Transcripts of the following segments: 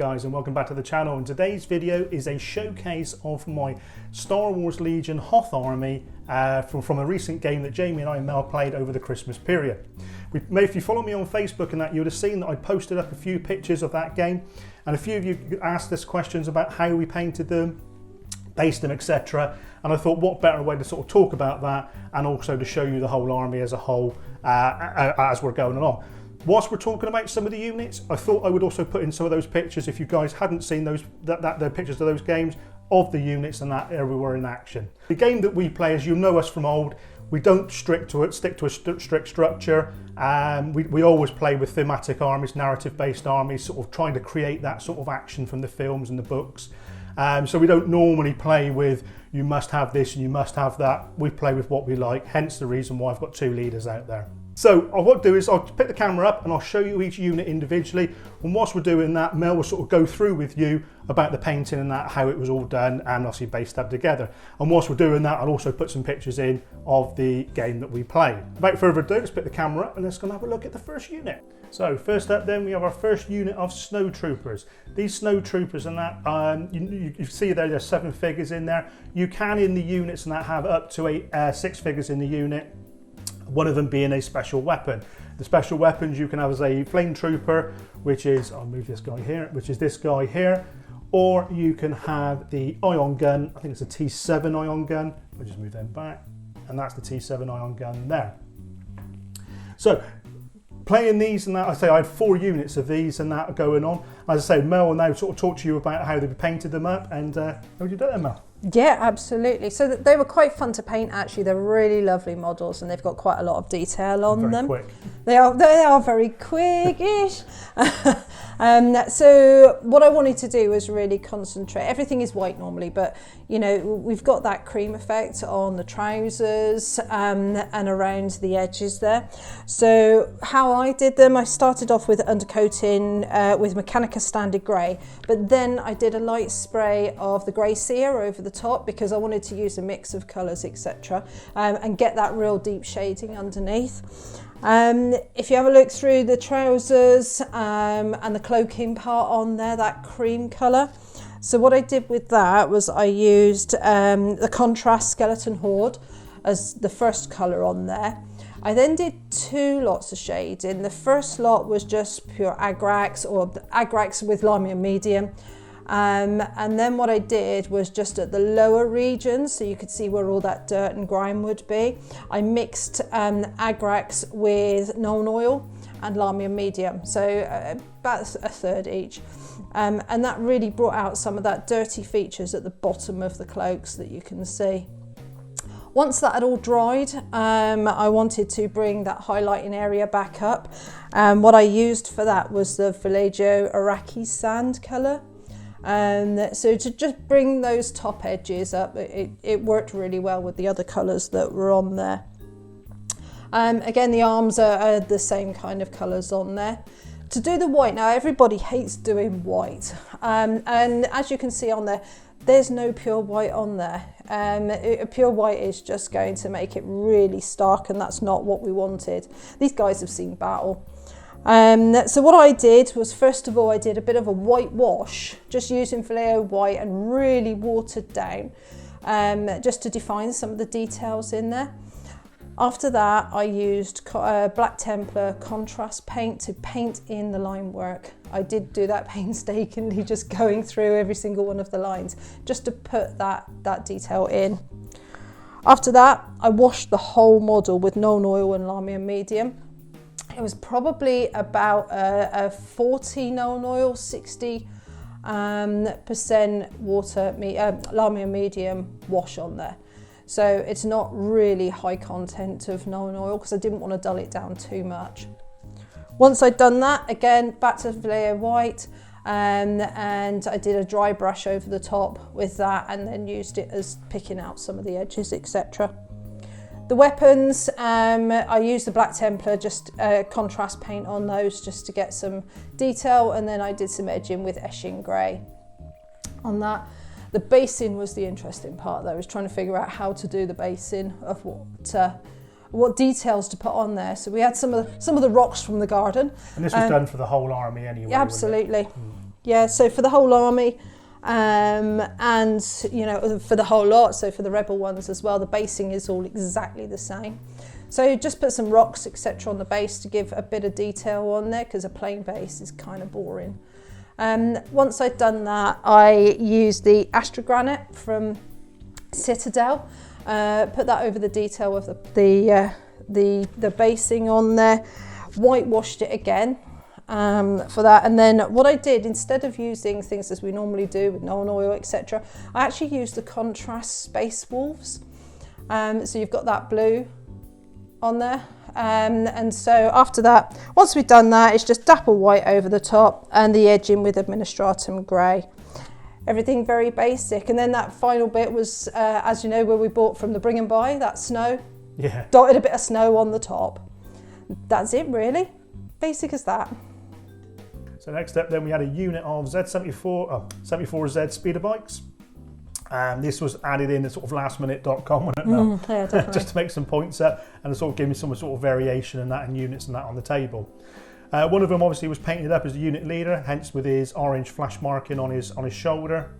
guys, and welcome back to the channel. And today's video is a showcase of my Star Wars Legion Hoth army from a recent game that Jamie and I and Mel played over the Christmas period. If you follow me on Facebook and that, you would have seen that I posted up a few pictures of that game, and a few of you asked us questions about how we painted them, based them, etc. And I thought, what better way to sort of talk about that and also to show you the whole army as a whole as we're going along. Whilst we're talking about some of the units, I thought I would also put in some of those pictures, if you guys hadn't seen those, the pictures of those games, of the units and that everywhere in action. The game that we play, as you know us from old, we don't stick to a strict structure. We always play with thematic armies, narrative-based armies, sort of trying to create that sort of action from the films and the books. So we don't normally play with, you must have this and you must have that. We play with what we like, hence the reason why I've got two leaders out there. So what I'll do is I'll pick the camera up and I'll show you each unit individually, and whilst we're doing that, Mel will sort of go through with you about the painting and that, how it was all done and obviously based up together. And whilst we're doing that, I'll also put some pictures in of the game that we played. Without further ado, let's pick the camera up and let's go and have a look at the first unit. So first up then, we have our first unit of snowtroopers. These snowtroopers and that, you see there's 7 figures in there. You can, in the units and that, have up to 6 figures in the unit. One of them being a special weapon. The special weapons you can have as a flame trooper, which is, I'll move this guy here, which is this guy here, or you can have the ion gun. I think it's a T7 ion gun. I'll just move them back, and that's the T7 ion gun there. So playing these and that, I say I had 4 units of these and that going on. As I say, Mel will now sort of talk to you about how they've painted them up, and how would you do that, Mel? Yeah, absolutely. So they were quite fun to paint, actually. They're really lovely models and they've got quite a lot of detail on them. Quick. They are very quick-ish. So what I wanted to do was really concentrate. Everything is white normally, but you know, we've got that cream effect on the trousers and around the edges there. So how I did them, I started off with undercoating with Mechanica Standard Grey, but then I did a light spray of the Grey Seer over the top because I wanted to use a mix of colours, etc., and get that real deep shading underneath. If you have a look through the trousers and the cloaking part on there, that cream colour. So what I did with that was I used the contrast skeleton horde as the first colour on there. I then did 2 lots of shading. The first lot was just pure Agrax, or Agrax with Lamia medium. And then what I did was just at the lower regions, so you could see where all that dirt and grime would be, I mixed Agrax with Known Oil and Lamia medium, so about a third each. And that really brought out some of that dirty features at the bottom of the cloaks that you can see. Once that had all dried, I wanted to bring that highlighting area back up. What I used for that was the Vallejo Iraqi sand colour. So to just bring those top edges up, it worked really well with the other colours that were on there. Again, the arms are the same kind of colours on there. To do the white, now everybody hates doing white, and as you can see on there, there's no pure white on there. Pure white is just going to make it really stark, and that's not what we wanted. These guys have seen battle. So what I did was, first of all, I did a bit of a white wash, just using Vallejo white and really watered down, just to define some of the details in there. After that, I used Black Templar contrast paint to paint in the line work. I did do that painstakingly, just going through every single one of the lines, just to put that detail in. After that, I washed the whole model with Known Oil and Lamia medium. It was probably about a 40 Known Oil, 60% water, Lamia medium wash on there. So it's not really high content of Known Oil because I didn't want to dull it down too much. Once I'd done that, again, back to Vallejo white, and I did a dry brush over the top with that, and then used it as picking out some of the edges, etc. The weapons, I used the Black Templar, just contrast paint on those just to get some detail, and then I did some edging with Eshin Grey on that. The basing was the interesting part though, I was trying to figure out how to do the basing of what details to put on there. So we had some of the rocks from the garden. And this was done for the whole army anyway. Yeah, absolutely. Yeah, so for the whole army, and you know, for the whole lot, so for the rebel ones as well, the basing is all exactly the same. So just put some rocks, etc. on the base to give a bit of detail on there, because a plain base is kind of boring. Once I'd done that, I used the Astrogranite from Citadel, put that over the detail of the basing on there, whitewashed it again for that. And then what I did, instead of using things as we normally do with non-oil, etc., I actually used the contrast Space Wolves. So you've got that blue on there, and so after that, once we've done that, it's just dapple white over the top and the edging with Administratum grey. Everything very basic. And then that final bit was, as you know, where we bought from the Bring and Buy, that snow. Yeah. Dotted a bit of snow on the top. That's it, really. Basic as that. So next up then we had a unit of Z74Z speeder bikes. This was added in at sort of lastminute.com, wasn't it, Mel? Yeah, definitely. Just to make some points up and to sort of give me some sort of variation in that and units and that on the table. One of them obviously was painted up as the unit leader, hence with his orange flash marking on his shoulder.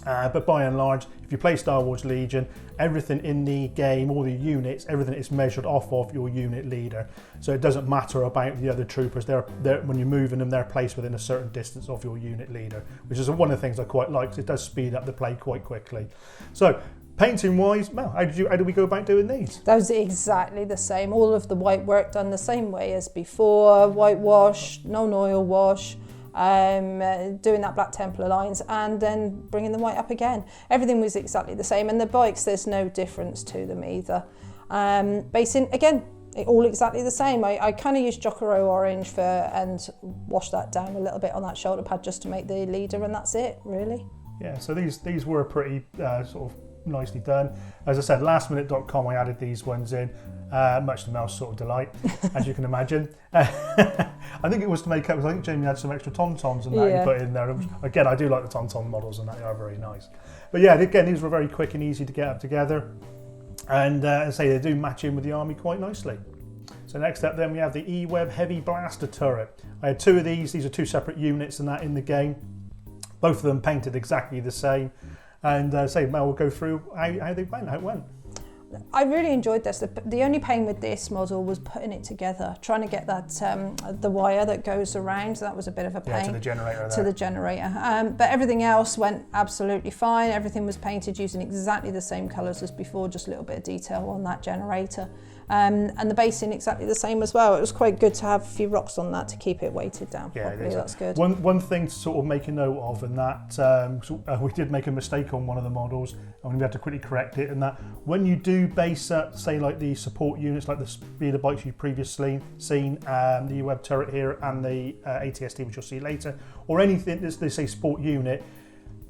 But by and large, if you play Star Wars Legion, everything in the game, all the units, everything is measured off of your unit leader. So it doesn't matter about the other troopers. They're when you're moving them, they're placed within a certain distance of your unit leader, which is one of the things I quite like, because it does speed up the play quite quickly. So painting wise, Mel, how did we go about doing these? That was exactly the same. All of the white work done the same way as before, whitewash, non-oil wash, doing that Black Templar lines, and then bringing the white up again. Everything was exactly the same, and the bikes, there's no difference to them either. Basing, again, all exactly the same. I kind of used Jocaro orange and washed that down a little bit on that shoulder pad just to make the leader, and that's it, really. Yeah, so these were pretty sort of nicely done. As I said, lastminute.com, I added these ones in, much to Mel's sort of delight, as you can imagine. I think it was to make up, because I think Jamie had some extra Tauntauns and that he put in there. Again, I do like the Tauntaun models, and that they are very nice. But yeah, again, these were very quick and easy to get up together. And as I say, they do match in with the army quite nicely. So next up then we have the E-Web Heavy Blaster Turret. I had two of these are two separate units and that in the game. Both of them painted exactly the same. And say, Mel will go through how they went, how it went. I really enjoyed this. The only pain with this model was putting it together, trying to get that the wire that goes around. So that was a bit of a pain. Yeah, to the generator there. To the generator. But everything else went absolutely fine. Everything was painted using exactly the same colours as before, just a little bit of detail on that generator. And the basing exactly the same as well. It was quite good to have a few rocks on that to keep it weighted down properly. That's good. One thing to sort of make a note of, and that we did make a mistake on one of the models, and we had to quickly correct it, and that when you do base up, say like the support units, like the speeder bikes you've previously seen, the E-Web turret here and the ATST, which you'll see later, or anything that they say sport unit,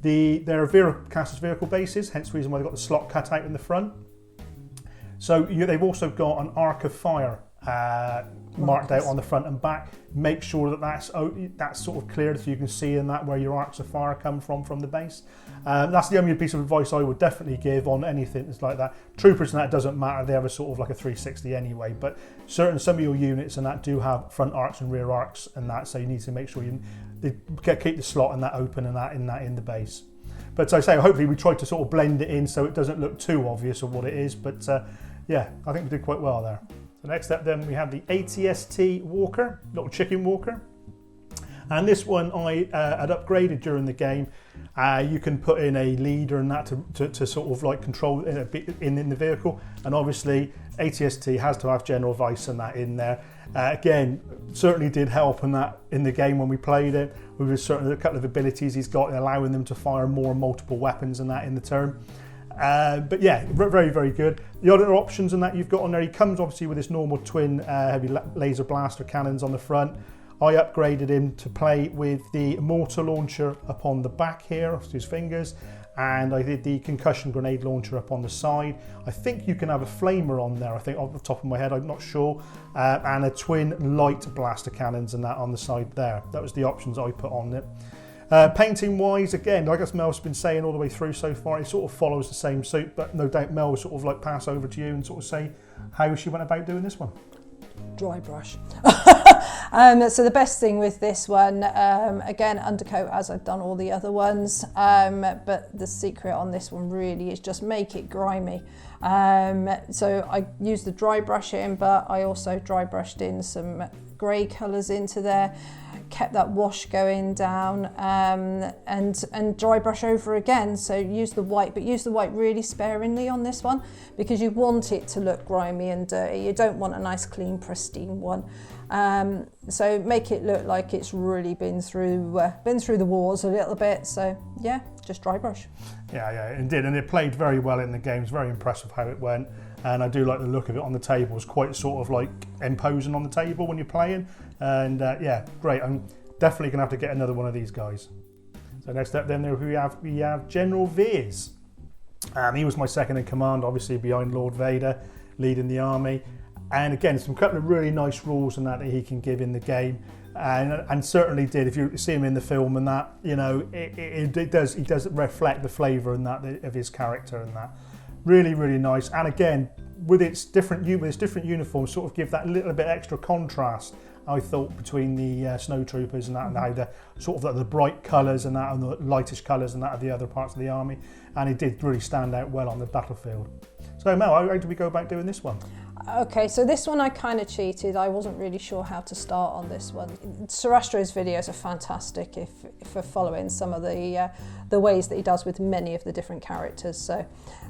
they're cast as vehicle bases, hence the reason why they've got the slot cut out in the front. So they've also got an arc of fire marked out on the front and back. Make sure that that's sort of clear, so you can see in that where your arcs of fire come from the base. That's the only piece of advice I would definitely give on anything that's like that. Troopers and that doesn't matter, they have a sort of like a 360 anyway, but some of your units and that do have front arcs and rear arcs and that, so you need to make sure they keep the slot and that open and that in the base. But as I say, hopefully we tried to sort of blend it in so it doesn't look too obvious of what it is, but yeah, I think we did quite well there. So next up then we have the ATST Walker, little chicken walker. And this one I had upgraded during the game. You can put in a leader and that to sort of like control in the vehicle. And obviously ATST has to have General Vice and that in there. Again, certainly did help in the game when we played it. With a couple of abilities he's got, allowing them to fire more multiple weapons and that in the turn. But yeah, very, very good. The other options in that you've got on there, he comes obviously with his normal twin heavy laser blaster cannons on the front. I upgraded him to play with the mortar launcher upon the back here, off his fingers, and I did the concussion grenade launcher up on the side. I think you can have a flamer on there, I think off the top of my head, I'm not sure, and a twin light blaster cannons and that on the side there. That was the options I put on it. Painting wise, again, like as Mel's been saying all the way through so far, it sort of follows the same suit, but no doubt Mel will sort of like pass over to you and sort of say how she went about doing this one. Dry brush. So the best thing with this one, again, undercoat as I've done all the other ones, but the secret on this one really is just make it grimy. So I used the dry brushing, but I also dry brushed in some grey colours into there, kept that wash going down, and dry brush over again. So use the white, but use the white really sparingly on this one, because you want it to look grimy and dirty. You don't want a nice clean pristine one. So make it look like it's really been through the wars a little bit. So yeah, just dry brush. Yeah, it did, and it played very well in the game. It's very impressive how it went, and I do like the look of it on the table. It's quite sort of like imposing on the table when you're playing, and yeah, great. I'm definitely gonna have to get another one of these guys. So next up, then we have General Veers. He was my second in command, obviously behind Lord Vader, leading the army. And again, some couple of really nice rules and that he can give in the game, and certainly did. If you see him in the film and that, you know, he does reflect the flavour and that of his character and that. Really, really nice. And again, with its different uniforms, sort of give that little bit extra contrast, I thought, between the snowtroopers and that, and how the sort of the bright colours and that, and the lightish colours and that of the other parts of the army. And it did really stand out well on the battlefield. So Mel, how do we go about doing this one? Okay, so this one I kind of cheated. I wasn't really sure how to start on this one. Sorastro's videos are fantastic for following some of the ways that he does with many of the different characters. So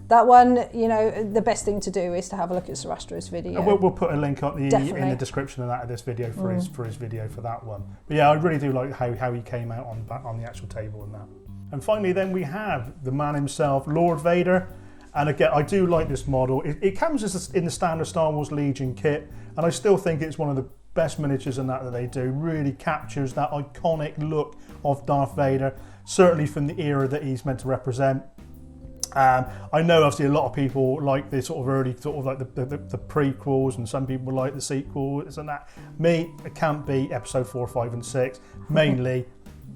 that one, you know, the best thing to do is to have a look at Sorastro's video. We'll put a link in the description of that of this video for his video for that one. But yeah, I really do like how he came out on the actual table and that. And finally, then we have the man himself, Lord Vader. And again, I do like this model. It comes in the standard Star Wars Legion kit, and I still think it's one of the best miniatures in that they do. Really captures that iconic look of Darth Vader, certainly from the era that he's meant to represent. I know obviously a lot of people like the sort of early, sort of like the prequels, and some people like the sequels and that. Me, it can't be episode 4, 5 and 6, mainly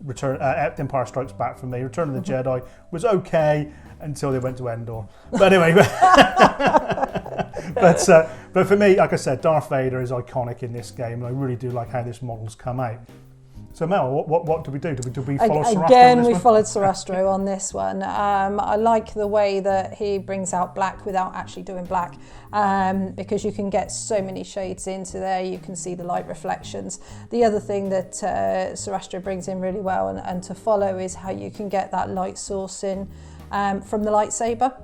Empire Strikes Back for me. Return of the Jedi was okay until they went to Endor. But anyway, but for me, like I said, Darth Vader is iconic in this game, and I really do like how this model's come out. So Mel, what do we do? Do we follow Sorastro? Again, we followed Sorastro on this one. I like the way that he brings out black without actually doing black, because you can get so many shades into there. You can see the light reflections. The other thing that Sorastro brings in really well and to follow is how you can get that light source in from the lightsaber.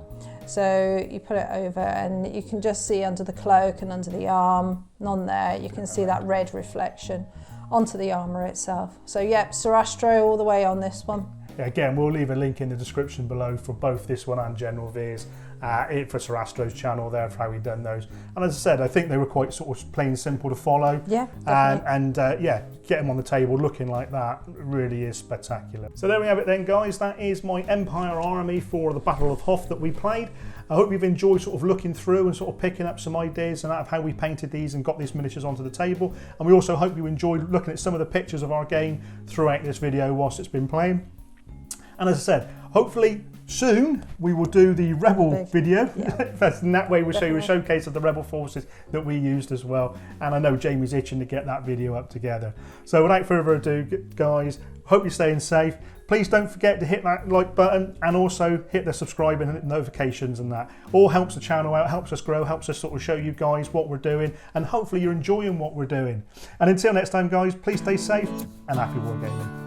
So you put it over and you can just see under the cloak and under the arm and on there, you can see that red reflection onto the armour itself. So yep, Sorastro all the way on this one. Yeah, again, we'll leave a link in the description below for both this one and General Veers, for Sorastro's channel there for how he done those. And as I said, I think they were quite sort of plain simple to follow. Yeah, and yeah, get them on the table looking like that really is spectacular. So there we have it then, guys. That is my Empire army for the Battle of Hoth that we played. I hope you've enjoyed sort of looking through and sort of picking up some ideas and out of how we painted these and got these miniatures onto the table. And we also hope you enjoyed looking at some of the pictures of our game throughout this video whilst it's been playing. And as I said, hopefully soon we will do the Rebel video. Yeah. In that way we'll show you a showcase of the Rebel forces that we used as well. And I know Jamie's itching to get that video up together. So without further ado, guys, hope you're staying safe. Please don't forget to hit that like button and also hit the subscribe and notifications, and that all helps the channel out, helps us grow, helps us sort of show you guys what we're doing, and hopefully you're enjoying what we're doing. And until next time, guys, please stay safe and happy wargaming.